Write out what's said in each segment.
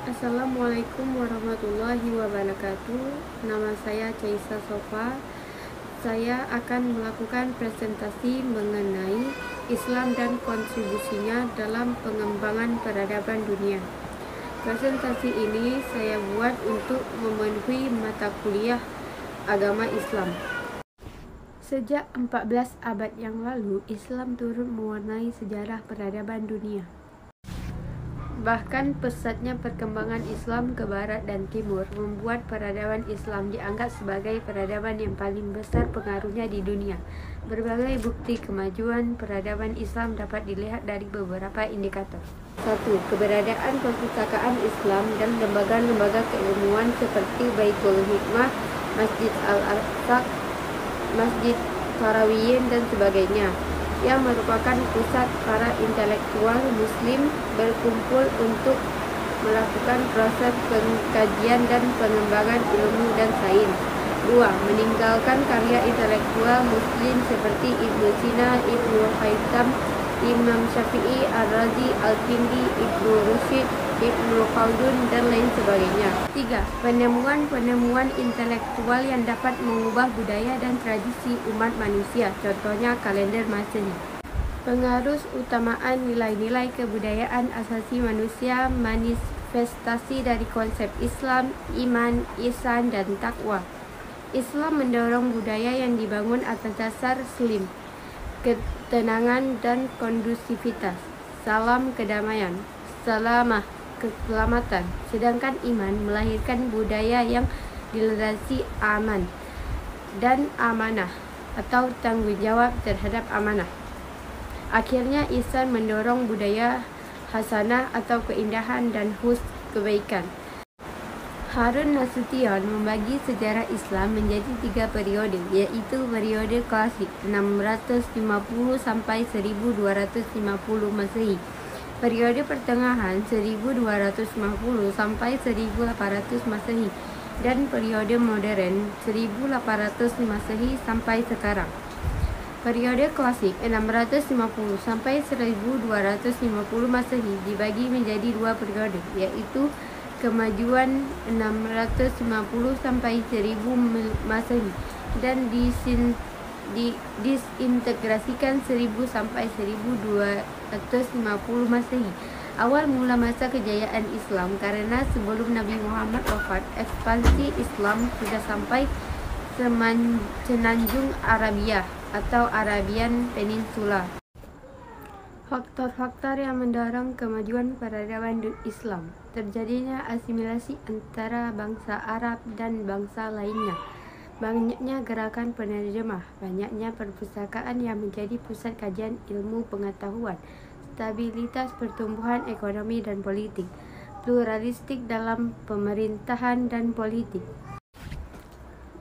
Assalamualaikum warahmatullahi wabarakatuh. Nama saya Caisa Sofa. Saya akan melakukan presentasi mengenai Islam dan kontribusinya dalam pengembangan peradaban dunia. Presentasi ini saya buat untuk memenuhi mata kuliah agama Islam. Sejak 14 abad yang lalu, Islam turut mewarnai sejarah peradaban dunia. Bahkan pesatnya perkembangan Islam ke barat dan timur membuat peradaban Islam dianggap sebagai peradaban yang paling besar pengaruhnya di dunia. Berbagai bukti kemajuan peradaban Islam dapat dilihat dari beberapa indikator. 1. Keberadaan perpustakaan Islam dan lembaga-lembaga keilmuan seperti Baitul Hikmah, Masjid Al-Aqsa, Masjid Tarawiyyin dan sebagainya, yang merupakan pusat para intelektual muslim berkumpul untuk melakukan proses pengkajian dan pengembangan ilmu dan sains. 2. Meninggalkan karya intelektual muslim seperti Ibnu Sina, Ibnu Haytham, Imam Syafi'i, Ar-Razi, Al-Kindi, Ibnu Rushd, Ibnu Khaldun, dan lain sebagainya. 3. Penemuan-penemuan intelektual yang dapat mengubah budaya dan tradisi umat manusia, contohnya kalender Masehi. Pengaruh utamaan nilai-nilai kebudayaan asasi manusia, manifestasi dari konsep Islam, iman, ihsan, dan takwa. Islam mendorong budaya yang dibangun atas dasar slim, ketenangan dan kondusivitas, salam kedamaian, salamah, keselamatan. Sedangkan iman melahirkan budaya yang dilandasi aman dan amanah atau tanggung jawab terhadap amanah. Akhirnya ihsan mendorong budaya hasanah atau keindahan dan husn kebaikan. Harun Nasution membagi sejarah Islam menjadi 3 periode, yaitu periode klasik 650 sampai 1250 Masehi, periode pertengahan 1250 sampai 1800 Masehi, dan periode modern 1800 Masehi sampai sekarang. Periode klasik 650 sampai 1250 Masehi dibagi menjadi 2 periode, yaitu kemajuan 650 sampai 1000 Masehi dan disintegrasikan 1000 sampai 1250 Masehi. Awal mula masa kejayaan Islam karena sebelum Nabi Muhammad wafat, ekspansi Islam sudah sampai semenanjung Arabia atau Arabian Peninsula. Faktor-faktor yang mendorong kemajuan peradaban Islam: terjadinya asimilasi antara bangsa Arab dan bangsa lainnya, banyaknya gerakan penerjemah, banyaknya perpustakaan yang menjadi pusat kajian ilmu pengetahuan, stabilitas pertumbuhan ekonomi dan politik, pluralistik dalam pemerintahan dan politik.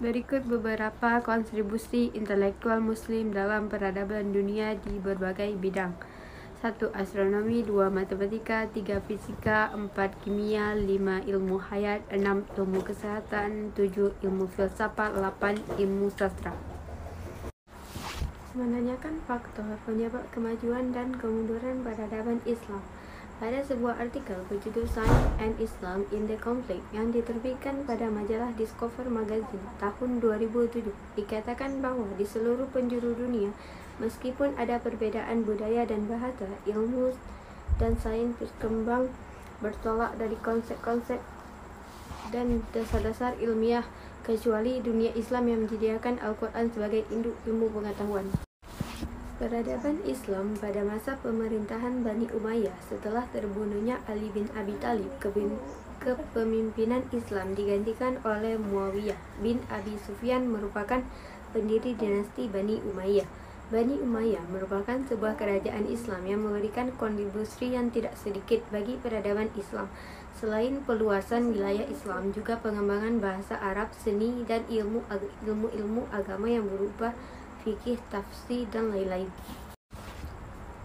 Berikut beberapa kontribusi intelektual muslim dalam peradaban dunia di berbagai bidang. 1. Astronomi, 2. Matematika, 3. Fisika, 4. Kimia, 5. Ilmu hayat, 6. Ilmu kesehatan, 7. Ilmu filsafat, 8. Ilmu sastra. Menanyakan faktor penyebab kemajuan dan kemunduran peradaban Islam. Pada sebuah artikel berjudul Science and Islam in the Conflict yang diterbitkan pada majalah Discover Magazine tahun 2007, dikatakan bahwa di seluruh penjuru dunia, meskipun ada perbedaan budaya dan bahasa, ilmu dan sains berkembang bertolak dari konsep-konsep dan dasar-dasar ilmiah, kecuali dunia Islam yang menyediakan Al-Quran sebagai induk ilmu pengetahuan. Peradaban Islam pada masa pemerintahan Bani Umayyah setelah terbunuhnya Ali bin Abi Thalib, kepemimpinan Islam digantikan oleh Muawiyah bin Abi Sufyan merupakan pendiri dinasti Bani Umayyah. Bani Umayyah merupakan sebuah kerajaan Islam yang memberikan kontribusi yang tidak sedikit bagi peradaban Islam. Selain peluasan wilayah Islam, juga pengembangan bahasa Arab, seni, dan ilmu-ilmu agama yang berupa fikih, tafsir, dan lain-lain.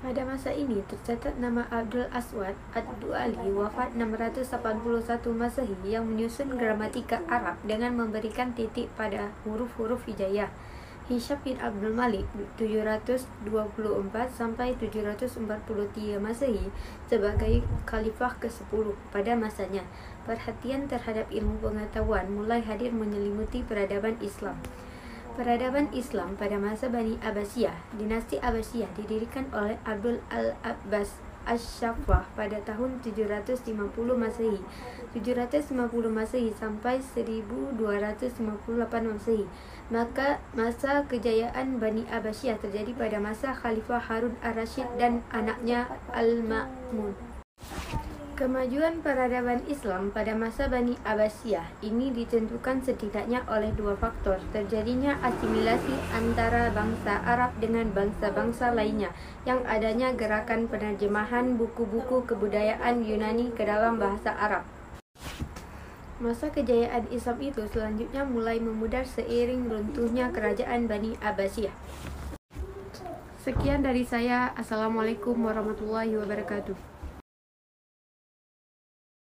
Pada masa ini tercatat nama Abdul Aswad Ad-Du'ali wafat 681 Masehi yang menyusun gramatika Arab dengan memberikan titik pada huruf-huruf hijaiyah. Hisham bin Abdul Malik 724 sampai 743 Masehi sebagai khalifah ke-10 pada masanya. Perhatian terhadap ilmu pengetahuan mulai hadir menyelimuti peradaban Islam. Peradaban Islam pada masa Bani Abbasiyah. Dinasti Abbasiyah didirikan oleh Abdul al-Abbas Asy-Syaffah pada tahun 750 Masehi, 750 Masehi sampai 1258 Masehi. Maka masa kejayaan Bani Abbasiyah terjadi pada masa Khalifah Harun ar-Rasyid dan anaknya Al-Ma'mun. Kemajuan peradaban Islam pada masa Bani Abbasiyah ini ditentukan setidaknya oleh dua faktor: terjadinya asimilasi antara bangsa Arab dengan bangsa-bangsa lainnya, yang adanya gerakan penerjemahan buku-buku kebudayaan Yunani ke dalam bahasa Arab. Masa kejayaan Islam itu selanjutnya mulai memudar seiring runtuhnya kerajaan Bani Abbasiyah. Sekian dari saya. Assalamualaikum warahmatullahi wabarakatuh.